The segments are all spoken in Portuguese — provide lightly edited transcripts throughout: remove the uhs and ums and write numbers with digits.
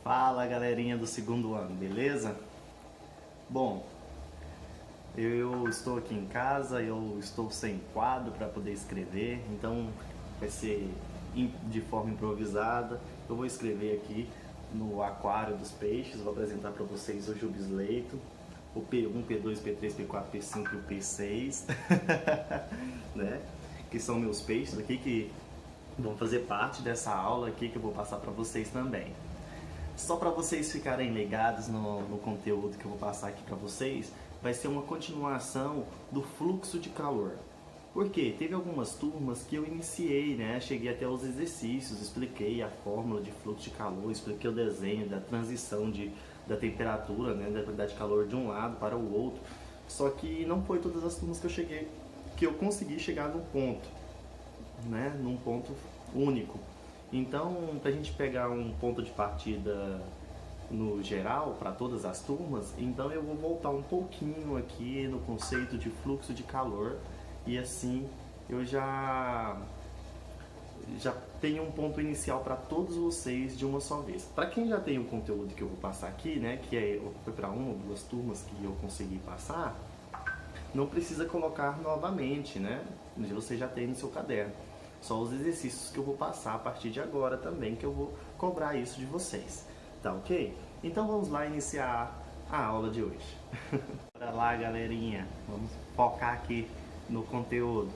Fala galerinha do segundo ano, beleza? Bom, eu estou aqui em casa, eu estou sem quadro para poder escrever, então vai ser de forma improvisada. Eu vou escrever aqui no aquário dos peixes, vou apresentar para vocês o Jubisleito, o P1, P2, P3, P4, P5 e o P6, né? Que são meus peixes aqui que vão fazer parte dessa aula aqui que eu vou passar para vocês também. Só para vocês ficarem ligados no conteúdo que eu vou passar aqui para vocês, vai ser uma continuação do fluxo de calor. Porque teve algumas turmas que eu iniciei, né? Cheguei até os exercícios, expliquei a fórmula de fluxo de calor, expliquei o desenho da transição da temperatura, né? Da quantidade de calor de um lado para o outro. Só que não foi todas as turmas que eu consegui chegar no ponto, né? Num ponto único. Então, para a gente pegar um ponto de partida no geral, para todas as turmas, então eu vou voltar um pouquinho aqui no conceito de fluxo de calor e assim eu já tenho um ponto inicial para todos vocês de uma só vez. Para quem já tem o conteúdo que eu vou passar aqui, né, foi para uma ou duas turmas que eu consegui passar, não precisa colocar novamente, né? Você já tem no seu caderno. Só os exercícios que eu vou passar a partir de agora também, que eu vou cobrar isso de vocês. Tá ok? Então vamos lá iniciar a aula de hoje. Bora lá, galerinha. Vamos focar aqui no conteúdo.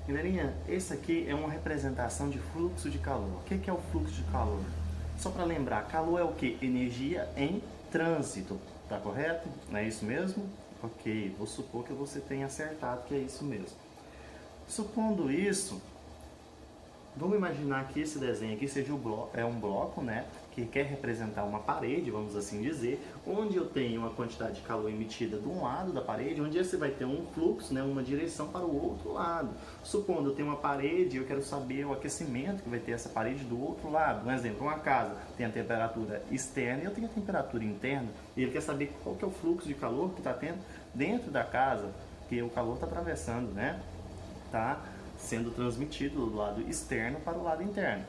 Galerinha, esse aqui é uma representação de fluxo de calor. O que é o fluxo de calor? Só para lembrar, calor é o que? Energia em trânsito. Tá correto? Não é isso mesmo? Ok, vou supor que você tenha acertado que é isso mesmo. Supondo isso, vamos imaginar que esse desenho aqui seja um bloco, né, que quer representar uma parede, vamos assim dizer, onde eu tenho uma quantidade de calor emitida de um lado da parede, onde você vai ter um fluxo, né, uma direção para o outro lado. Supondo eu tenho uma parede e eu quero saber o aquecimento que vai ter essa parede do outro lado. Um exemplo, uma casa tem a temperatura externa e eu tenho a temperatura interna, e ele quer saber qual que é o fluxo de calor que está tendo dentro da casa, que o calor está atravessando, né? Está sendo transmitido do lado externo para o lado interno.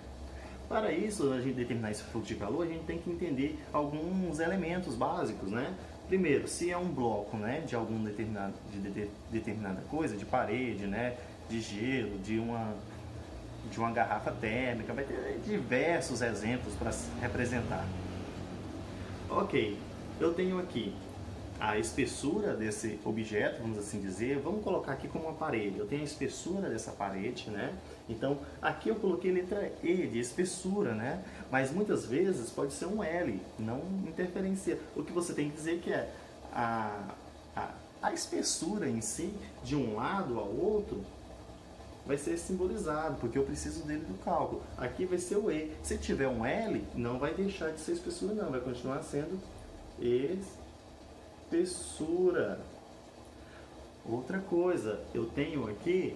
Para isso, a gente determinar esse fluxo de calor, a gente tem que entender alguns elementos básicos, né? Primeiro, se é um bloco, né, de algum determinada coisa, de parede, né, de gelo, de uma garrafa térmica, vai ter diversos exemplos para representar. Ok, eu tenho aqui a espessura desse objeto, vamos assim dizer, vamos colocar aqui como uma parede. Eu tenho a espessura dessa parede, né? Então, aqui eu coloquei letra E de espessura, né? Mas muitas vezes pode ser um L, não interferencia. O que você tem que dizer que é a espessura em si, de um lado ao outro, vai ser simbolizado, porque eu preciso dele do cálculo. Aqui vai ser o E. Se tiver um L, não vai deixar de ser espessura, não. Vai continuar sendo espessura. Outra coisa, eu tenho aqui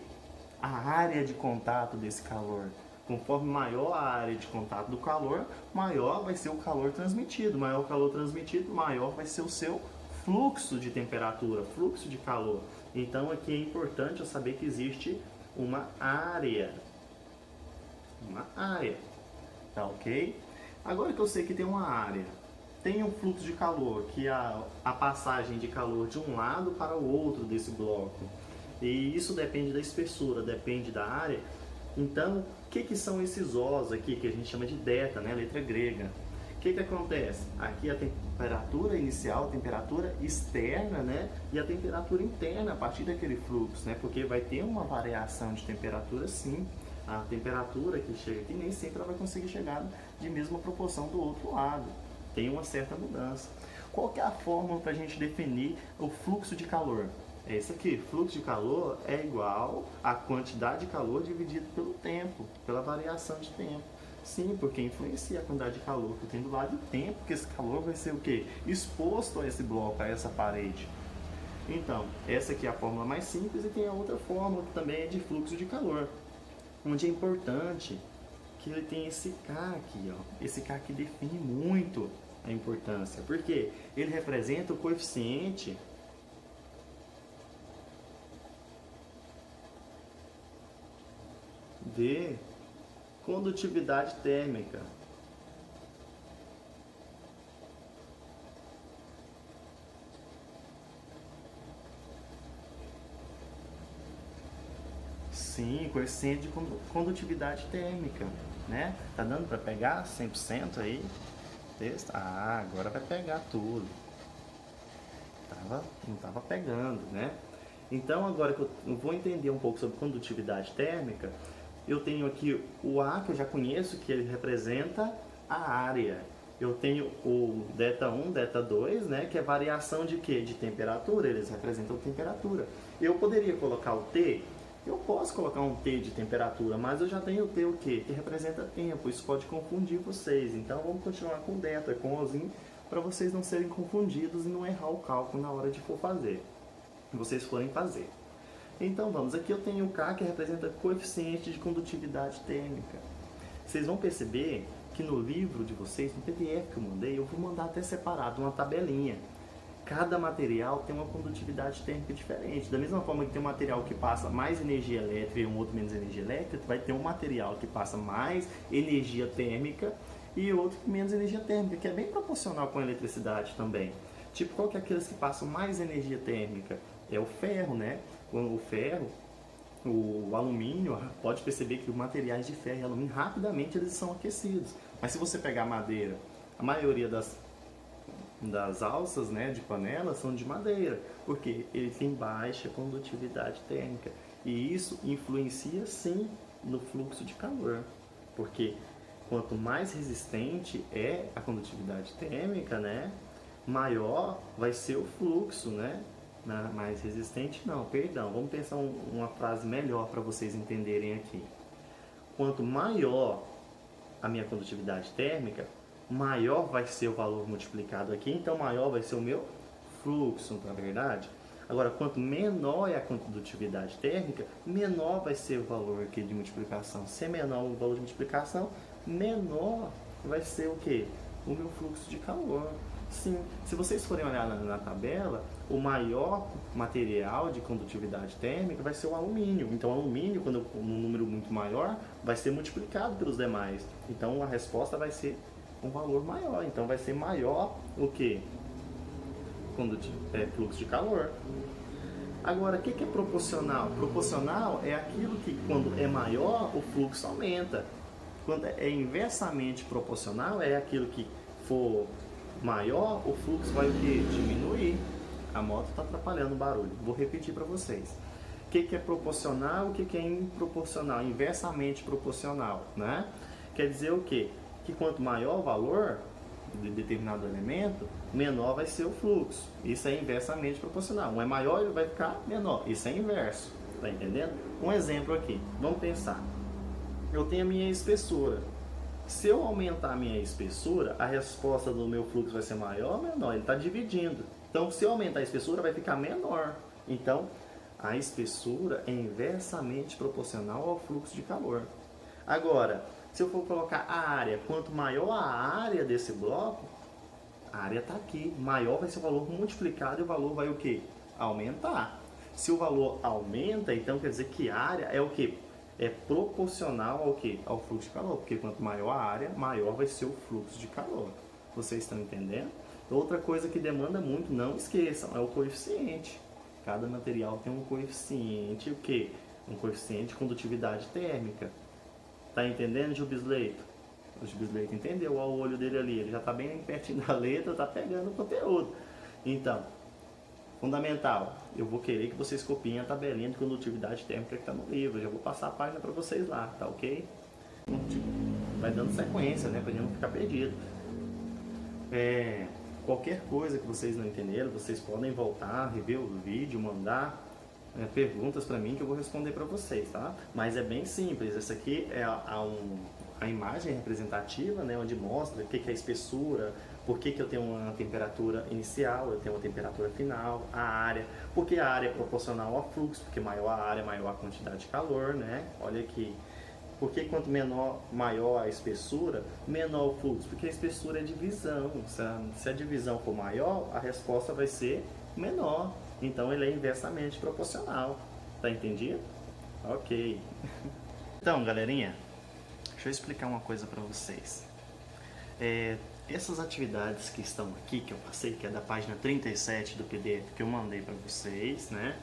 a área de contato desse calor. Conforme maior a área de contato do calor, maior vai ser o calor transmitido. Maior o calor transmitido, maior vai ser o seu fluxo de temperatura, fluxo de calor. Então aqui é importante eu saber que existe uma área. Uma área. Tá ok? Agora que eu sei que tem uma área, tem um fluxo de calor, que é a passagem de calor de um lado para o outro desse bloco. E isso depende da espessura, depende da área. Então, o que são esses Os aqui, que a gente chama de delta, né? Letra grega? O que acontece? Aqui a temperatura inicial, a temperatura externa, né? E a temperatura interna a partir daquele fluxo, né? Porque vai ter uma variação de temperatura, sim. A temperatura que chega aqui nem sempre ela vai conseguir chegar de mesma proporção do outro lado. Tem uma certa mudança. Qual que é a fórmula para a gente definir o fluxo de calor? É isso aqui, fluxo de calor é igual à quantidade de calor dividido pelo tempo, pela variação de tempo. Sim, porque influencia a quantidade de calor que tem do lado e o tempo que esse calor vai ser o quê? Exposto a esse bloco, a essa parede. Então, essa aqui é a fórmula mais simples e tem a outra fórmula que também é de fluxo de calor, onde é importante que ele tem esse K aqui, ó. Esse K que define muito a importância, porque ele representa o coeficiente de condutividade térmica. Sim, coeficiente de condutividade térmica, né? Tá dando para pegar 100% aí? Ah, agora vai pegar tudo. Não estava pegando, né? Então, agora que eu vou entender um pouco sobre condutividade térmica, eu tenho aqui o A, que eu já conheço, que ele representa a área. Eu tenho o ΔT1, ΔT2, né, que é variação de quê? De temperatura, eles representam temperatura. Eu poderia colocar o T? Eu posso colocar um T de temperatura, mas eu já tenho o T o quê? Que representa tempo, isso pode confundir vocês. Então, vamos continuar com ΔT, com Ozinho, para vocês não serem confundidos e não errar o cálculo na hora de for fazer, que vocês forem fazer. Então vamos, aqui eu tenho o K, que representa coeficiente de condutividade térmica. Vocês vão perceber que no livro de vocês, no PDF que eu mandei, eu vou mandar até separado uma tabelinha. Cada material tem uma condutividade térmica diferente. Da mesma forma que tem um material que passa mais energia elétrica e um outro menos energia elétrica, vai ter um material que passa mais energia térmica e outro com menos energia térmica, que é bem proporcional com a eletricidade também. Tipo, qual que é aqueles que passam mais energia térmica? É o ferro, né? O ferro, o alumínio, pode perceber que os materiais de ferro e alumínio, rapidamente eles são aquecidos. Mas se você pegar madeira, a maioria das alças, né, de panela são de madeira, porque ele tem baixa condutividade térmica. E isso influencia, sim, no fluxo de calor, porque quanto mais resistente é a condutividade térmica, né, maior vai ser o fluxo, né? Mais resistente não, perdão. Vamos pensar uma frase melhor para vocês entenderem aqui. Quanto maior a minha condutividade térmica, maior vai ser o valor multiplicado aqui, então maior vai ser o meu fluxo, não é verdade? Agora, quanto menor é a condutividade térmica, menor vai ser o valor aqui de multiplicação. Se é menor o valor de multiplicação, menor vai ser o quê? O meu fluxo de calor. Sim, se vocês forem olhar na tabela, o maior material de condutividade térmica vai ser o alumínio. Então, o alumínio, quando um número muito maior, vai ser multiplicado pelos demais. Então, a resposta vai ser um valor maior. Então, vai ser maior o quê? Fluxo de calor. Agora, o que é proporcional? Proporcional é aquilo que, quando é maior, o fluxo aumenta. Quando é inversamente proporcional, é aquilo que for maior, o fluxo vai o quê? Diminuir. A moto está atrapalhando o barulho. Vou repetir para vocês. O que é proporcional, o que é improporcional? Inversamente proporcional, né? Quer dizer o quê? Que quanto maior o valor de determinado elemento, menor vai ser o fluxo. Isso é inversamente proporcional. Um é maior, ele vai ficar menor. Isso é inverso. Tá entendendo? Um exemplo aqui. Vamos pensar. Eu tenho a minha espessura. Se eu aumentar a minha espessura, a resposta do meu fluxo vai ser maior ou menor? Ele está dividindo. Então, se eu aumentar a espessura, vai ficar menor. Então, a espessura é inversamente proporcional ao fluxo de calor. Agora, se eu for colocar a área, quanto maior a área desse bloco, a área está aqui. Maior vai ser o valor multiplicado e o valor vai o quê? Aumentar. Se o valor aumenta, então quer dizer que a área é o quê? É proporcional ao quê? Ao fluxo de calor. Porque quanto maior a área, maior vai ser o fluxo de calor. Vocês estão entendendo? Outra coisa que demanda muito, não esqueçam, é o coeficiente. Cada material tem um coeficiente, o quê? Um coeficiente de condutividade térmica. Tá entendendo, Gil Bisleito? O Gil Bisleito entendeu, olha o olho dele ali, ele já está bem pertinho da letra, está pegando o conteúdo. Então, fundamental, eu vou querer que vocês copiem a tabelinha de condutividade térmica que está no livro, eu já vou passar a página para vocês lá, tá ok? Vai dando sequência, né, para gente não ficar perdido. Qualquer coisa que vocês não entenderam, vocês podem voltar, rever o vídeo, mandar perguntas para mim que eu vou responder para vocês, tá? Mas é bem simples, essa aqui é a imagem representativa, né, onde mostra o que é a espessura, por que eu tenho uma temperatura inicial, eu tenho uma temperatura final, a área, porque a área é proporcional ao fluxo, porque maior a área, maior a quantidade de calor, né? Olha aqui. Porque quanto maior a espessura, menor o fluxo, porque a espessura é divisão. Se a divisão for maior, a resposta vai ser menor. Então ele é inversamente proporcional. Tá entendido? Ok. Então, galerinha, deixa eu explicar uma coisa para vocês. Essas atividades que estão aqui, que eu passei, que é da página 37 do PDF que eu mandei para vocês, né?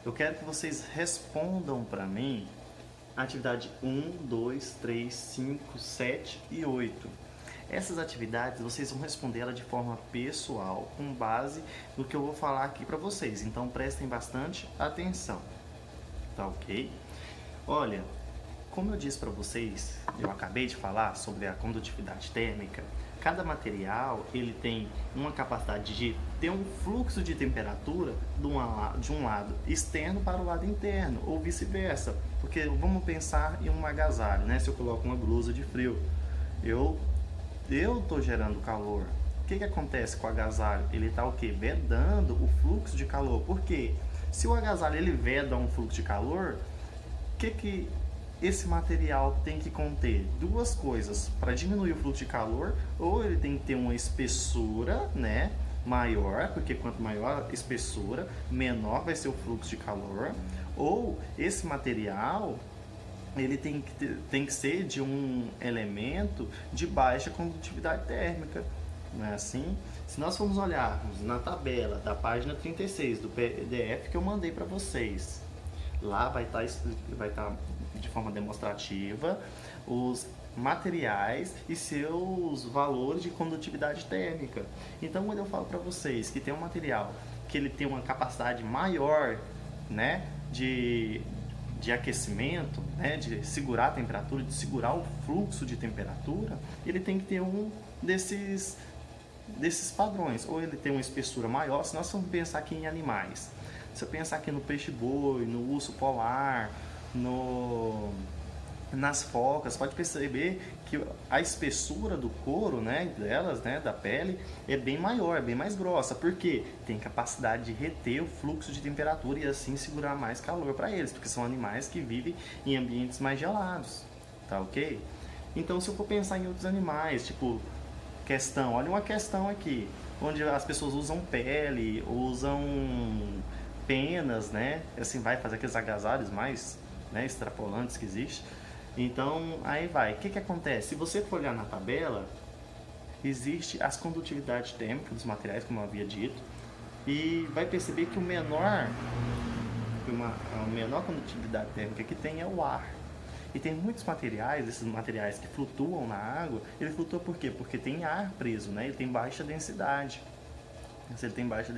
Eu quero que vocês respondam para mim atividade 1, 2, 3, 5, 7 e 8. Essas atividades vocês vão responder ela de forma pessoal, com base no que eu vou falar aqui para vocês. Então prestem bastante atenção, tá ok? Olha, como eu disse para vocês, eu acabei de falar sobre a condutividade térmica. Cada material ele tem uma capacidade de ter um fluxo de temperatura de um lado externo para o lado interno, ou vice-versa. Porque vamos pensar em um agasalho, né? Se eu coloco uma blusa de frio, eu estou gerando calor. O que acontece com o agasalho? Ele está o quê? Vedando o fluxo de calor. Por quê? Se o agasalho ele veda um fluxo de calor, o que esse material tem que conter? Duas coisas. Para diminuir o fluxo de calor, ou ele tem que ter uma espessura, né, maior, porque quanto maior a espessura, menor vai ser o fluxo de calor. Ou esse material ele tem que ser de um elemento de baixa condutividade térmica, não é assim? Se nós formos olharmos na tabela da página 36 do PDF que eu mandei para vocês, lá vai estar de forma demonstrativa os materiais e seus valores de condutividade térmica. Então, quando eu falo para vocês que tem um material que ele tem uma capacidade maior, né, de aquecimento, né, de segurar a temperatura, de segurar o fluxo de temperatura, ele tem que ter um desses padrões. Ou ele tem uma espessura maior. Se nós formos pensar aqui em animais, se eu pensar aqui no peixe-boi, no urso polar, nas focas, pode perceber que a espessura do couro, né, delas, né, da pele, é bem maior, é bem mais grossa, porque tem capacidade de reter o fluxo de temperatura e assim segurar mais calor para eles, porque são animais que vivem em ambientes mais gelados, tá ok? Então, se eu for pensar em outros animais, tipo olha uma questão aqui, onde as pessoas usam pele, usam penas, né, assim vai fazer aqueles agasalhos mais, né, extrapolantes que existe. Então, aí vai. O que acontece? Se você for olhar na tabela, existe as condutividades térmicas dos materiais, como eu havia dito, e vai perceber que a menor condutividade térmica que tem é o ar. E tem muitos materiais, esses materiais que flutuam na água, ele flutua por quê? Porque tem ar preso, né? Ele tem baixa densidade. Se ele tem baixa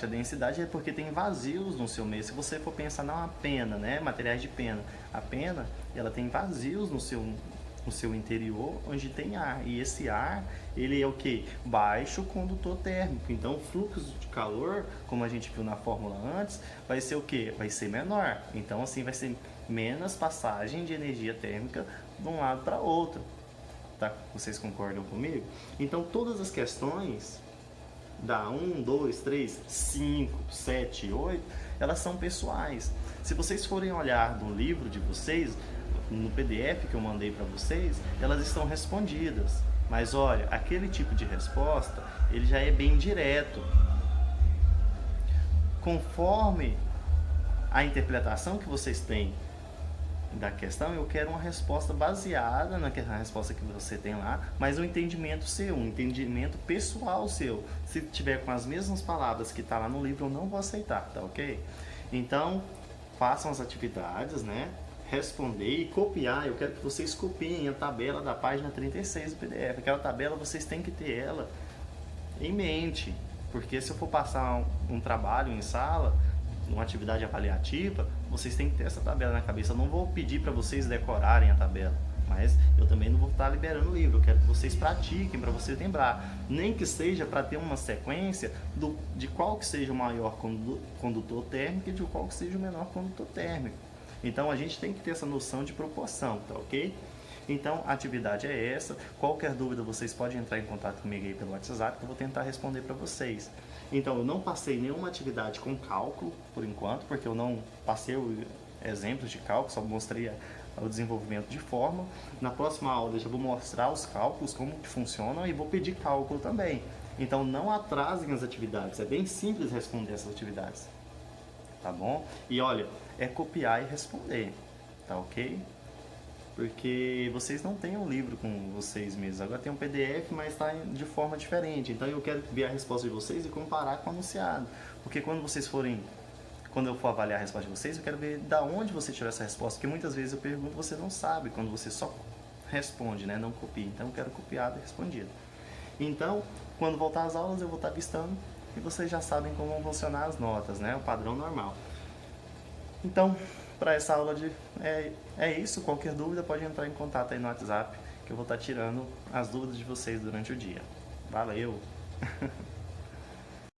densidade é porque tem vazios no seu meio. Se você for pensar numa pena, né, materiais de pena, a pena ela tem vazios no seu interior onde tem ar, e esse ar ele é o que? Baixo condutor térmico. Então o fluxo de calor, como a gente viu na fórmula antes, vai ser o que? Vai ser menor. Então assim vai ser menos passagem de energia térmica de um lado para outro, tá? Vocês concordam comigo? Então todas as questões da 1, 2, 3, 5, 7 e 8, elas são pessoais. Se vocês forem olhar no livro de vocês, no PDF que eu mandei para vocês, elas estão respondidas. Mas olha, aquele tipo de resposta, ele já é bem direto. Conforme a interpretação que vocês têm da questão, eu quero uma resposta baseada na resposta que você tem lá, mas um entendimento seu, um entendimento pessoal seu. Se tiver com as mesmas palavras que está lá no livro, eu não vou aceitar, tá ok? Então, façam as atividades, né? Responder e copiar. Eu quero que vocês copiem a tabela da página 36 do PDF. Aquela tabela vocês têm que ter ela em mente, porque se eu for passar um trabalho em sala, uma atividade avaliativa, vocês têm que ter essa tabela na cabeça. Eu não vou pedir para vocês decorarem a tabela, mas eu também não vou estar liberando o livro. Eu quero que vocês pratiquem, para vocês lembrar, nem que seja para ter uma sequência de qual que seja o maior condutor térmico e de qual que seja o menor condutor térmico. Então a gente tem que ter essa noção de proporção, tá ok? Então a atividade é essa. Qualquer dúvida vocês podem entrar em contato comigo aí pelo WhatsApp, que eu vou tentar responder para vocês. Então eu não passei nenhuma atividade com cálculo por enquanto, porque eu não passei exemplos de cálculo, só mostrei o desenvolvimento de fórmula. Na próxima aula eu já vou mostrar os cálculos, como que funcionam, e vou pedir cálculo também. Então não atrasem as atividades, é bem simples responder essas atividades, tá bom? E olha, é copiar e responder, tá ok? Porque vocês não têm um livro com vocês mesmos, agora tem um PDF, mas está de forma diferente. Então eu quero ver a resposta de vocês e comparar com o anunciado, porque quando vocês forem quando eu for avaliar a resposta de vocês, eu quero ver da onde você tirou essa resposta, porque muitas vezes eu pergunto e você não sabe, quando você só responde, né? Não copia. Então eu quero copiado e respondido. Então, quando voltar às aulas, eu vou estar avistando e vocês já sabem como vão funcionar as notas, né? O padrão normal. Então, para essa aula é isso. Qualquer dúvida pode entrar em contato aí no WhatsApp, que eu vou estar tirando as dúvidas de vocês durante o dia. Valeu!